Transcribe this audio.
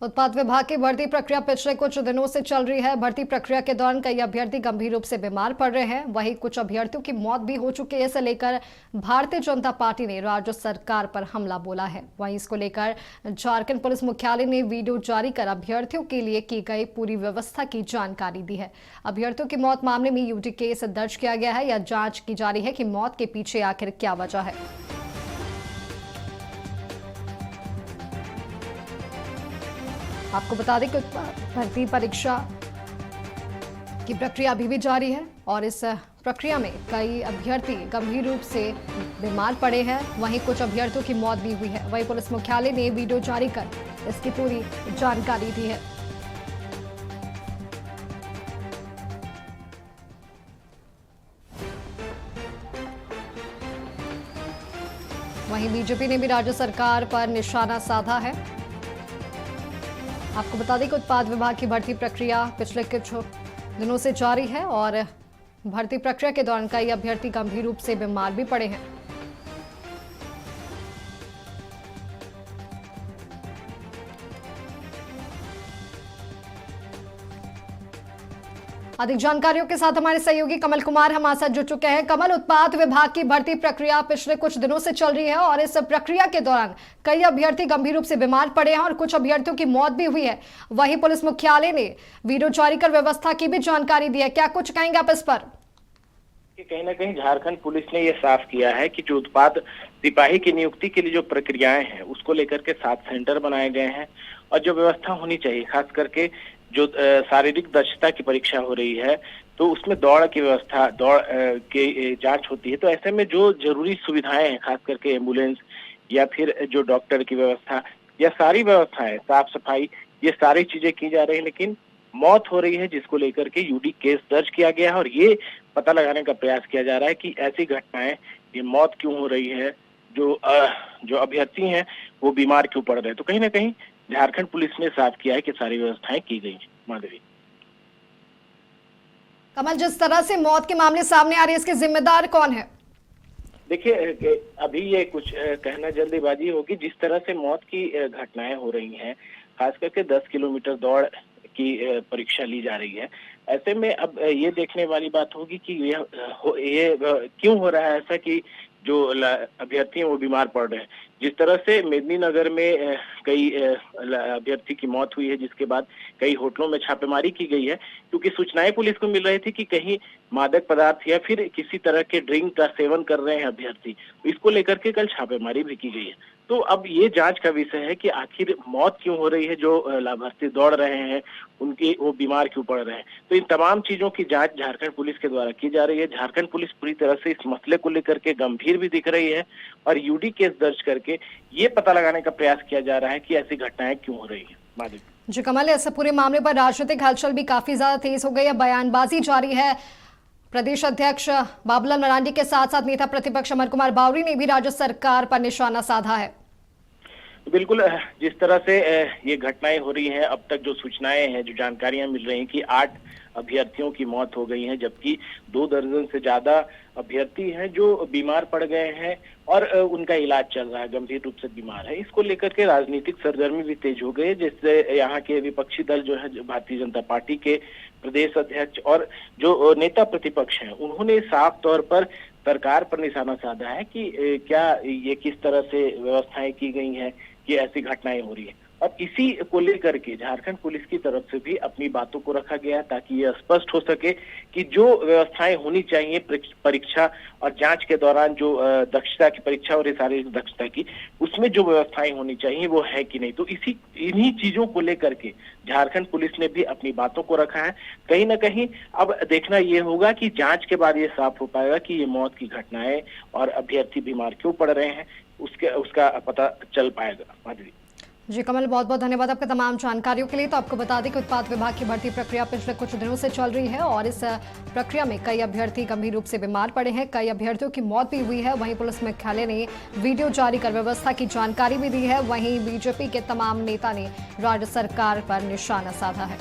उत्पाद विभाग की भर्ती प्रक्रिया पिछले कुछ दिनों से चल रही है। भर्ती प्रक्रिया के दौरान कई अभ्यर्थी गंभीर रूप से बीमार पड़ रहे हैं। वहीं कुछ अभ्यर्थियों की मौत भी हो चुकी है। इसे लेकर भारतीय जनता पार्टी ने राज्य सरकार पर हमला बोला है। वहीं इसको लेकर झारखंड पुलिस मुख्यालय ने वीडियो जारी कर अभ्यर्थियों के लिए की गई पूरी व्यवस्था की जानकारी दी है। अभ्यर्थियों की मौत मामले में यूडी केस दर्ज किया गया है या जांच की जा रही है कि मौत के पीछे आखिर क्या वजह है। आपको बता दें कि भर्ती परीक्षा की प्रक्रिया अभी भी जारी है और इस प्रक्रिया में कई अभ्यर्थी गंभीर रूप से बीमार पड़े हैं। वहीं कुछ अभ्यर्थियों की मौत भी हुई है। वहीं पुलिस मुख्यालय ने वीडियो जारी कर इसकी पूरी जानकारी दी है। वहीं बीजेपी ने भी राज्य सरकार पर निशाना साधा है। आपको बता दें कि उत्पाद विभाग की भर्ती प्रक्रिया पिछले कुछ दिनों से जारी है और भर्ती प्रक्रिया के दौरान कई अभ्यर्थी गंभीर रूप से बीमार भी पड़े हैं। अधिक जानकारियों के साथ हमारे सहयोगी कमल कुमार हमारे साथ जुड़ चुके हैं। कमल, उत्पाद विभाग की भर्ती प्रक्रिया पिछले कुछ दिनों से चल रही है और इस प्रक्रिया के दौरान कई अभ्यर्थी गंभीर रूप से बीमार पड़े हैं और कुछ अभ्यर्थियों की मौत भी हुई है। वहीं पुलिस मुख्यालय ने वीडियो जारी कर व्यवस्था की भी जानकारी दी है। क्या कुछ कहेंगे आप इस पर? कहीं ना कहीं झारखंड पुलिस ने यह साफ किया है कि जो उत्पाद सिपाही की नियुक्ति के लिए जो प्रक्रियाएं हैं उसको लेकर के 7 सेंटर बनाए गए हैं और जो व्यवस्था होनी चाहिए, खास करके जो शारीरिक दक्षता की परीक्षा हो रही है तो उसमें दौड़ की व्यवस्था, दौड़ की जांच होती है। तो ऐसे में जो जरूरी सुविधाएं हैं, खास करके एम्बुलेंस या फिर जो डॉक्टर की व्यवस्था या सारी व्यवस्थाएं, साफ सफाई, ये सारी चीजें की जा रही है। लेकिन मौत हो रही है जिसको लेकर के यूडी केस दर्ज किया गया है और ये पता लगाने का प्रयास किया जा रहा है कि ऐसी घटनाएं, ये मौत क्यों हो रही है, जो अभ्यर्थी हैं वो बीमार क्यों पड़ रहे हैं। तो कहीं ना कहीं झारखंड पुलिस ने साफ किया है कि सारी व्यवस्थाएं की गई हैं। माधवी, कमल, जिस तरह से मौत के मामले सामने आ रहे हैं इसके जिम्मेदार कौन है? देखिए, अभी ये कुछ कहना जल्दीबाजी होगी। जिस तरह से मौत की घटनाएं हो रही हैं, खास करके 10 किलोमीटर दौड़ की परीक्षा ली जा रही है, ऐसे में अब ये देखने वाली बात होगी कि ये क्यों हो रहा है ऐसा कि जो अभ्यर्थी हैं वो बीमार पड़ रहे हैं। जिस तरह से मेदिनीनगर में कई अभ्यर्थी की मौत हुई है, जिसके बाद कई होटलों में छापेमारी की गई है क्योंकि सूचनाएं पुलिस को मिल रही थी कि कहीं मादक पदार्थ या फिर किसी तरह के ड्रिंक का सेवन कर रहे हैं अभ्यर्थी। इसको लेकर के कल छापेमारी भी की गई है। तो अब ये जांच का विषय है कि आखिर मौत क्यों हो रही है, जो लाभार्थी दौड़ रहे हैं उनकी वो बीमार क्यों पड़ रहे हैं। तो इन तमाम चीजों की जांच झारखंड पुलिस के द्वारा की जा रही है। झारखंड पुलिस पूरी तरह से इस मसले को लेकर के गंभीर भी दिख रही है और यूडी केस दर्ज करके ये पता लगाने का प्रयास किया जा रहा है कि ऐसी घटनाएं क्यों हो रही है। माधवी जी कमल, इस पूरे मामले पर राजनीतिक हलचल भी काफी ज्यादा तेज हो गई है। बयानबाजी जारी है। प्रदेश अध्यक्ष बाबूलाल मरांडी के साथ साथ नेता प्रतिपक्ष अमर कुमार बावरी ने भी राज्य सरकार पर निशाना साधा है। बिल्कुल, जिस तरह से ये घटनाएं हो रही हैं, अब तक जो सूचनाएं हैं, जो जानकारियां मिल रही हैं कि 8 अभ्यर्थियों की मौत हो गई है, जबकि 2 दर्जन से ज्यादा अभ्यर्थी हैं जो बीमार पड़ गए हैं और उनका इलाज चल रहा है, गंभीर रूप से बीमार है। इसको लेकर के राजनीतिक सरगर्मी भी तेज हो गई है, जिससे यहाँ के विपक्षी दल जो है, जो भारतीय जनता पार्टी के प्रदेश अध्यक्ष और जो नेता प्रतिपक्ष हैं, उन्होंने साफ तौर पर सरकार पर निशाना साधा है कि क्या ये किस तरह से व्यवस्थाएं की गई हैं कि ऐसी घटनाएं हो रही है। और इसी को लेकर के झारखंड पुलिस की तरफ से भी अपनी बातों को रखा गया है ताकि ये स्पष्ट हो सके कि जो व्यवस्थाएं होनी चाहिए परीक्षा और जांच के दौरान, जो दक्षता की परीक्षा और शारीरिक दक्षता की, उसमें जो व्यवस्थाएं होनी चाहिए वो है कि नहीं। तो इन्हीं चीजों को लेकर के झारखंड पुलिस ने भी अपनी बातों को रखा है। कहीं ना कहीं अब देखना ये होगा कि जांच के बाद ये साफ हो पाएगा कि ये मौत की घटनाएं और अभ्यर्थी बीमार क्यों पड़ रहे हैं, उसका पता चल पाएगा। माधवी जी कमल, बहुत बहुत धन्यवाद आपके तमाम जानकारियों के लिए। तो आपको बता दें कि उत्पाद विभाग की भर्ती प्रक्रिया पिछले कुछ दिनों से चल रही है और इस प्रक्रिया में कई अभ्यर्थी गंभीर रूप से बीमार पड़े हैं। कई अभ्यर्थियों की मौत भी हुई है। वहीं पुलिस मुख्यालय ने वीडियो जारी कर व्यवस्था की जानकारी भी दी है। वहीं बीजेपी के तमाम नेता ने राज्य सरकार पर निशाना साधा है।